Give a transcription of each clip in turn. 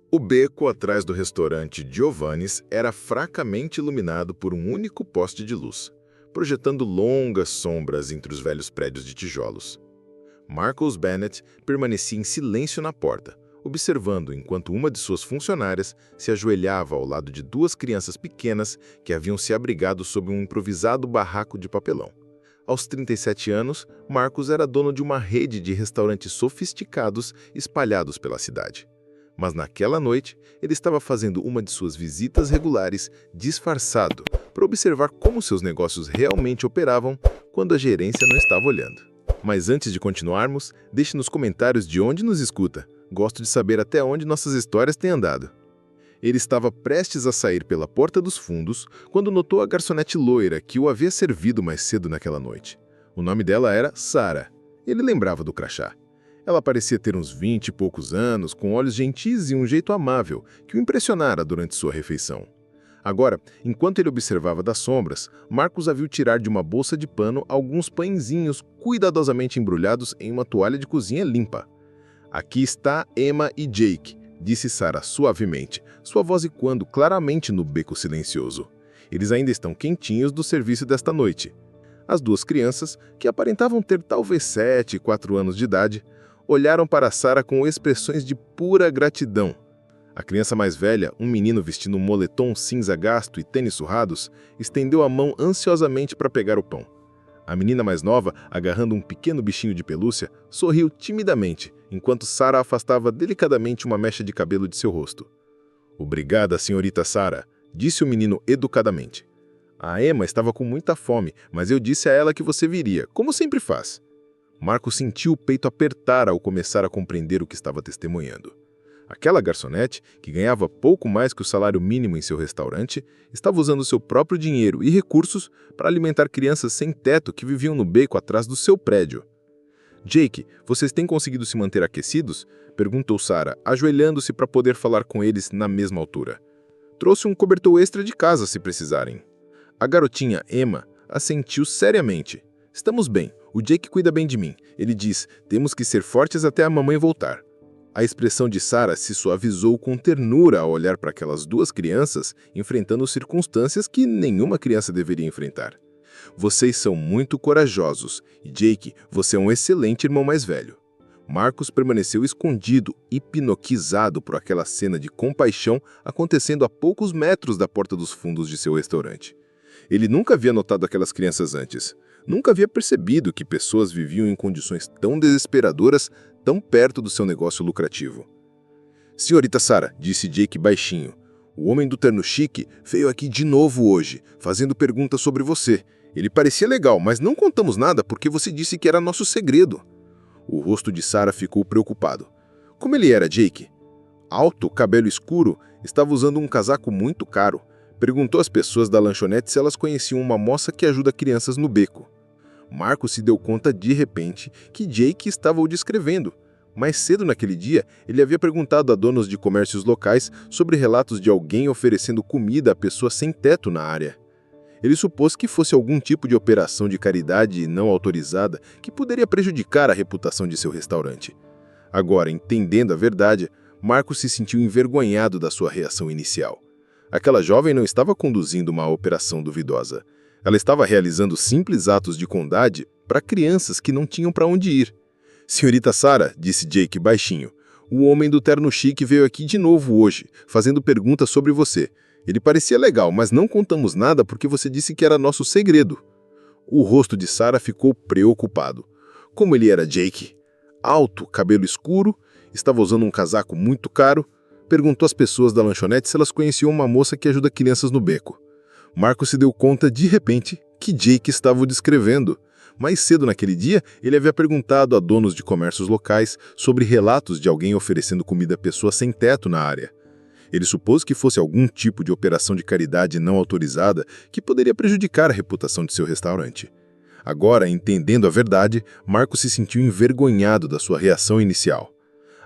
O beco atrás do restaurante Giovanni's era fracamente iluminado por um único poste de luz, projetando longas sombras entre os velhos prédios de tijolos. Marcus Bennett permanecia em silêncio na porta, observando enquanto uma de suas funcionárias se ajoelhava ao lado de duas crianças pequenas que haviam se abrigado sob um improvisado barraco de papelão. Aos 37 anos, Marcus era dono de uma rede de restaurantes sofisticados espalhados pela cidade. Mas naquela noite, ele estava fazendo uma de suas visitas regulares, disfarçado, para observar como seus negócios realmente operavam quando a gerência não estava olhando. Mas antes de continuarmos, deixe nos comentários de onde nos escuta. Gosto de saber até onde nossas histórias têm andado. Ele estava prestes a sair pela porta dos fundos quando notou a garçonete loira que o havia servido mais cedo naquela noite. O nome dela era Sarah. Ele lembrava do crachá. Ela parecia ter uns 20 e poucos anos, com olhos gentis e um jeito amável, que o impressionara durante sua refeição. Agora, enquanto ele observava das sombras, Marcus a viu tirar de uma bolsa de pano alguns pãezinhos cuidadosamente embrulhados em uma toalha de cozinha limpa. "Aqui está Emma e Jake", disse Sarah suavemente, sua voz ecoando claramente no beco silencioso. "Eles ainda estão quentinhos do serviço desta noite." As duas crianças, que aparentavam ter talvez 7 e 4 anos de idade, olharam para Sarah com expressões de pura gratidão. A criança mais velha, um menino vestindo um moletom cinza gasto e tênis surrados, estendeu a mão ansiosamente para pegar o pão. A menina mais nova, agarrando um pequeno bichinho de pelúcia, sorriu timidamente, enquanto Sarah afastava delicadamente uma mecha de cabelo de seu rosto. "Obrigada, senhorita Sarah", disse o menino educadamente. "A Emma estava com muita fome, mas eu disse a ela que você viria, como sempre faz." Marcos sentiu o peito apertar ao começar a compreender o que estava testemunhando. Aquela garçonete, que ganhava pouco mais que o salário mínimo em seu restaurante, estava usando seu próprio dinheiro e recursos para alimentar crianças sem teto que viviam no beco atrás do seu prédio. "Jake, vocês têm conseguido se manter aquecidos?" perguntou Sarah, ajoelhando-se para poder falar com eles na mesma altura. "Trouxe um cobertor extra de casa se precisarem." A garotinha Emma assentiu seriamente. "Estamos bem. O Jake cuida bem de mim." Ele diz, "Temos que ser fortes até a mamãe voltar." A expressão de Sarah se suavizou com ternura ao olhar para aquelas duas crianças enfrentando circunstâncias que nenhuma criança deveria enfrentar. "Vocês são muito corajosos, e Jake, você é um excelente irmão mais velho." Marcus permaneceu escondido, hipnotizado por aquela cena de compaixão acontecendo a poucos metros da porta dos fundos de seu restaurante. Ele nunca havia notado aquelas crianças antes. Nunca havia percebido que pessoas viviam em condições tão desesperadoras, tão perto do seu negócio lucrativo. "Senhorita Sarah", disse Jake baixinho, "o homem do terno chique veio aqui de novo hoje, fazendo perguntas sobre você. Ele parecia legal, mas não contamos nada porque você disse que era nosso segredo." O rosto de Sarah ficou preocupado. "Como ele era, Jake?" "Alto, cabelo escuro, estava usando um casaco muito caro. Perguntou às pessoas da lanchonete se elas conheciam uma moça que ajuda crianças no beco." Marcos se deu conta de repente que Jake estava o descrevendo. Mais cedo naquele dia, ele havia perguntado a donos de comércios locais sobre relatos de alguém oferecendo comida a pessoas sem teto na área. Ele supôs que fosse algum tipo de operação de caridade não autorizada que poderia prejudicar a reputação de seu restaurante. Agora, entendendo a verdade, Marcos se sentiu envergonhado da sua reação inicial. Aquela jovem não estava conduzindo uma operação duvidosa. Ela estava realizando simples atos de bondade para crianças que não tinham para onde ir. "Senhorita Sarah", disse Jake baixinho, "o homem do terno chique veio aqui de novo hoje, fazendo perguntas sobre você. Ele parecia legal, mas não contamos nada porque você disse que era nosso segredo." O rosto de Sarah ficou preocupado. Como ele era, Jake? Alto, cabelo escuro, estava usando um casaco muito caro, perguntou às pessoas da lanchonete se elas conheciam uma moça que ajuda crianças no beco. Marcos se deu conta, de repente, que Jake estava o descrevendo. Mais cedo naquele dia, ele havia perguntado a donos de comércios locais sobre relatos de alguém oferecendo comida a pessoas sem teto na área. Ele supôs que fosse algum tipo de operação de caridade não autorizada que poderia prejudicar a reputação de seu restaurante. Agora, entendendo a verdade, Marcos se sentiu envergonhado da sua reação inicial.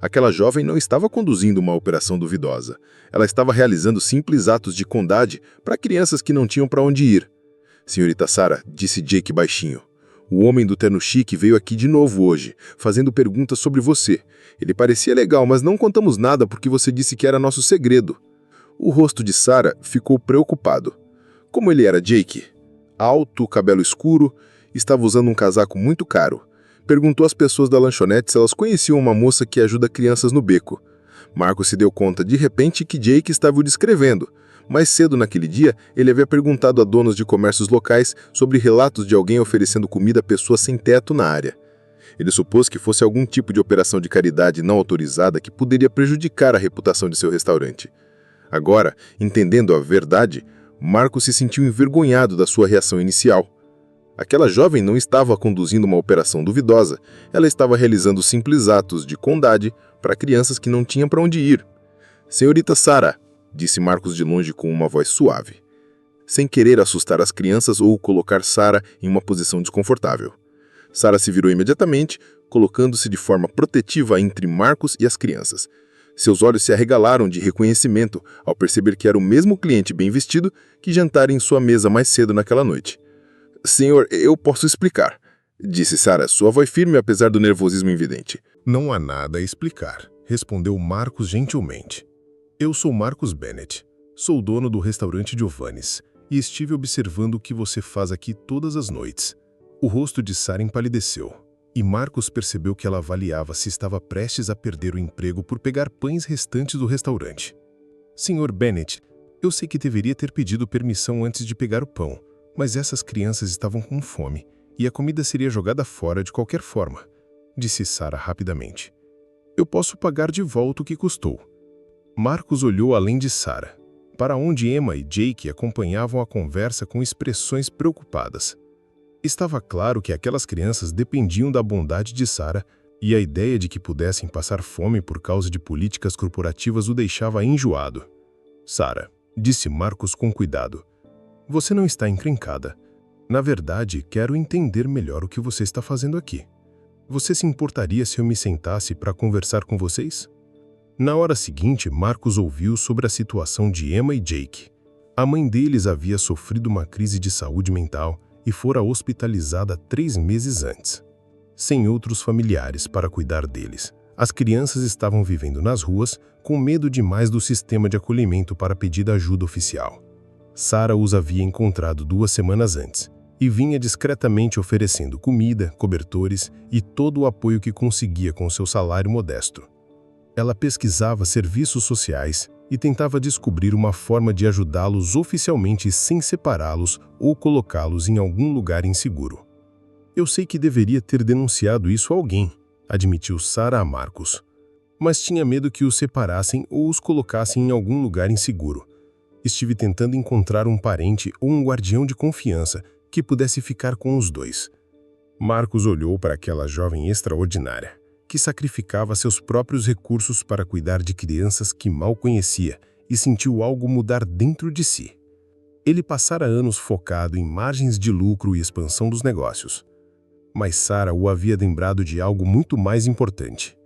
Aquela jovem não estava conduzindo uma operação duvidosa. Ela estava realizando simples atos de bondade para crianças que não tinham para onde ir. "Senhorita Sarah", disse Jake baixinho, O homem do terno chique veio aqui de novo hoje, fazendo perguntas sobre você. Ele parecia legal, mas não contamos nada porque você disse que era nosso segredo. O rosto de Sarah ficou preocupado. Como ele era Jake? Alto, cabelo escuro, estava usando um casaco muito caro. Perguntou às pessoas da lanchonete se elas conheciam uma moça que ajuda crianças no beco. Marcos se deu conta de repente que Jake estava o descrevendo. Mais cedo naquele dia, ele havia perguntado a donos de comércios locais sobre relatos de alguém oferecendo comida a pessoas sem teto na área. Ele supôs que fosse algum tipo de operação de caridade não autorizada que poderia prejudicar a reputação de seu restaurante. Agora, entendendo a verdade, Marcos se sentiu envergonhado da sua reação inicial. Aquela jovem não estava conduzindo uma operação duvidosa, ela estava realizando simples atos de bondade para crianças que não tinham para onde ir. Senhorita Sarah, disse Marcos de longe com uma voz suave, sem querer assustar as crianças ou colocar Sarah em uma posição desconfortável. Sarah se virou imediatamente, colocando-se de forma protetiva entre Marcos e as crianças. Seus olhos se arregalaram de reconhecimento ao perceber que era o mesmo cliente bem vestido que jantara em sua mesa mais cedo naquela noite. Senhor, eu posso explicar, disse Sarah, sua voz firme apesar do nervosismo evidente. Não há nada a explicar, respondeu Marcos gentilmente. Eu sou Marcus Bennett, sou dono do restaurante Giovanni's e estive observando o que você faz aqui todas as noites. O rosto de Sarah empalideceu e Marcos percebeu que ela avaliava se estava prestes a perder o emprego por pegar pães restantes do restaurante. Senhor Bennett, eu sei que deveria ter pedido permissão antes de pegar o pão, mas essas crianças estavam com fome e a comida seria jogada fora de qualquer forma, disse Sarah rapidamente. Eu posso pagar de volta o que custou. Marcos olhou além de Sarah, para onde Emma e Jake acompanhavam a conversa com expressões preocupadas. Estava claro que aquelas crianças dependiam da bondade de Sarah e a ideia de que pudessem passar fome por causa de políticas corporativas o deixava enjoado. Sarah, disse Marcos com cuidado, você não está encrencada. Na verdade, quero entender melhor o que você está fazendo aqui. Você se importaria se eu me sentasse para conversar com vocês? Na hora seguinte, Marcos ouviu sobre a situação de Emma e Jake. A mãe deles havia sofrido uma crise de saúde mental e fora hospitalizada 3 meses antes. Sem outros familiares para cuidar deles, as crianças estavam vivendo nas ruas com medo demais do sistema de acolhimento para pedir ajuda oficial. Sarah os havia encontrado 2 semanas antes e vinha discretamente oferecendo comida, cobertores e todo o apoio que conseguia com seu salário modesto. Ela pesquisava serviços sociais e tentava descobrir uma forma de ajudá-los oficialmente sem separá-los ou colocá-los em algum lugar inseguro. Eu sei que deveria ter denunciado isso a alguém, admitiu Sarah a Marcos, mas tinha medo que os separassem ou os colocassem em algum lugar inseguro. Estive tentando encontrar um parente ou um guardião de confiança que pudesse ficar com os dois. Marcos olhou para aquela jovem extraordinária, que sacrificava seus próprios recursos para cuidar de crianças que mal conhecia e sentiu algo mudar dentro de si. Ele passara anos focado em margens de lucro e expansão dos negócios. Mas Sarah o havia lembrado de algo muito mais importante.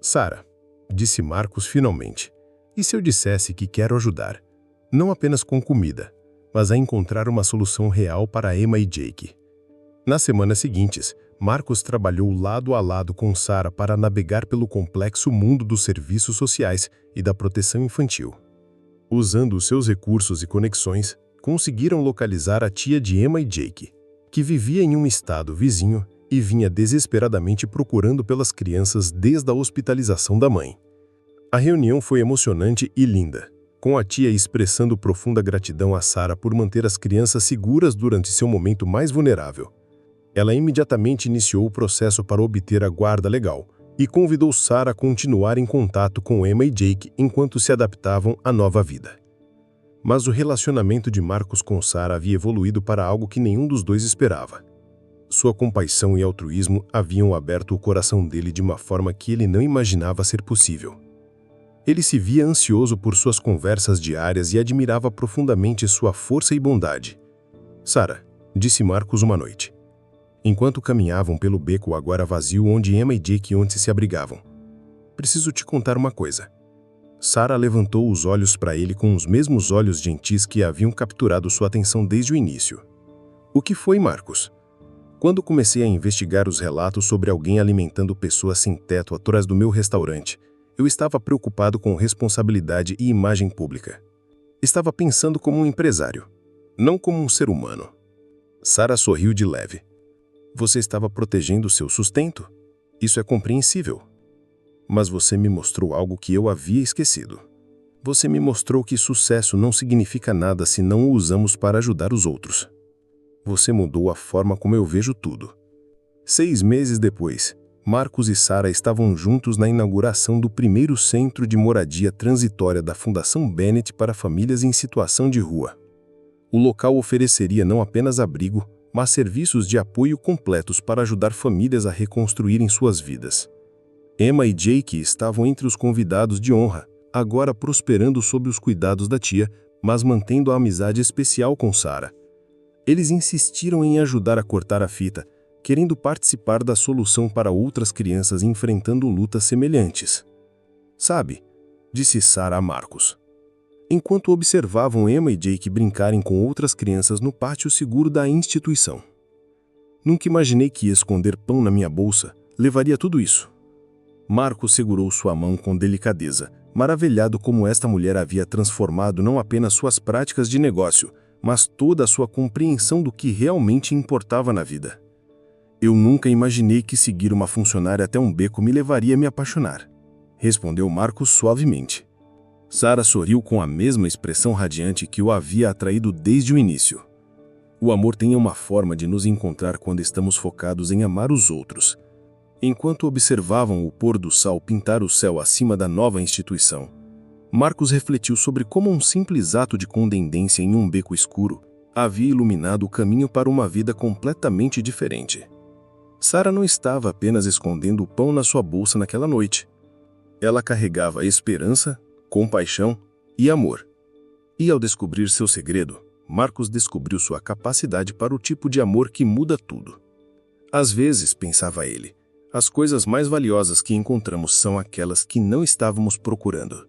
Sarah, disse Marcos finalmente, e se eu dissesse que quero ajudar, não apenas com comida, mas a encontrar uma solução real para Emma e Jake? Nas semanas seguintes, Marcos trabalhou lado a lado com Sarah para navegar pelo complexo mundo dos serviços sociais e da proteção infantil. Usando os seus recursos e conexões, conseguiram localizar a tia de Emma e Jake, que vivia em um estado vizinho e vinha desesperadamente procurando pelas crianças desde a hospitalização da mãe. A reunião foi emocionante e linda, com a tia expressando profunda gratidão a Sarah por manter as crianças seguras durante seu momento mais vulnerável. Ela imediatamente iniciou o processo para obter a guarda legal e convidou Sarah a continuar em contato com Emma e Jake enquanto se adaptavam à nova vida. Mas o relacionamento de Marcos com Sarah havia evoluído para algo que nenhum dos dois esperava. Sua compaixão e altruísmo haviam aberto o coração dele de uma forma que ele não imaginava ser possível. Ele se via ansioso por suas conversas diárias e admirava profundamente sua força e bondade. Sarah, disse Marcos uma noite, enquanto caminhavam pelo beco agora vazio onde Emma e Jake ontem se abrigavam. Preciso te contar uma coisa. Sarah levantou os olhos para ele com os mesmos olhos gentis que haviam capturado sua atenção desde o início. O que foi, Marcos? Quando comecei a investigar os relatos sobre alguém alimentando pessoas sem teto atrás do meu restaurante, eu estava preocupado com responsabilidade e imagem pública. Estava pensando como um empresário, não como um ser humano. Sara sorriu de leve. Você estava protegendo seu sustento? Isso é compreensível. Mas você me mostrou algo que eu havia esquecido. Você me mostrou que sucesso não significa nada se não o usamos para ajudar os outros. Você mudou a forma como eu vejo tudo. 6 meses depois, Marcos e Sara estavam juntos na inauguração do primeiro centro de moradia transitória da Fundação Bennett para famílias em situação de rua. O local ofereceria não apenas abrigo, mas serviços de apoio completos para ajudar famílias a reconstruírem suas vidas. Emma e Jake estavam entre os convidados de honra, agora prosperando sob os cuidados da tia, mas mantendo a amizade especial com Sara. Eles insistiram em ajudar a cortar a fita, querendo participar da solução para outras crianças enfrentando lutas semelhantes. Sabe, disse Sara a Marcos, enquanto observavam Emma e Jake brincarem com outras crianças no pátio seguro da instituição. Nunca imaginei que esconder pão na minha bolsa levaria tudo isso. Marcos segurou sua mão com delicadeza, maravilhado como esta mulher havia transformado não apenas suas práticas de negócio, mas toda a sua compreensão do que realmente importava na vida. Eu nunca imaginei que seguir uma funcionária até um beco me levaria a me apaixonar, respondeu Marcos suavemente. Sara sorriu com a mesma expressão radiante que o havia atraído desde o início. O amor tem uma forma de nos encontrar quando estamos focados em amar os outros. Enquanto observavam o pôr do sol pintar o céu acima da nova instituição, Marcos refletiu sobre como um simples ato de condescendência em um beco escuro havia iluminado o caminho para uma vida completamente diferente. Sara não estava apenas escondendo o pão na sua bolsa naquela noite. Ela carregava esperança, compaixão e amor. E ao descobrir seu segredo, Marcos descobriu sua capacidade para o tipo de amor que muda tudo. Às vezes, pensava ele, as coisas mais valiosas que encontramos são aquelas que não estávamos procurando.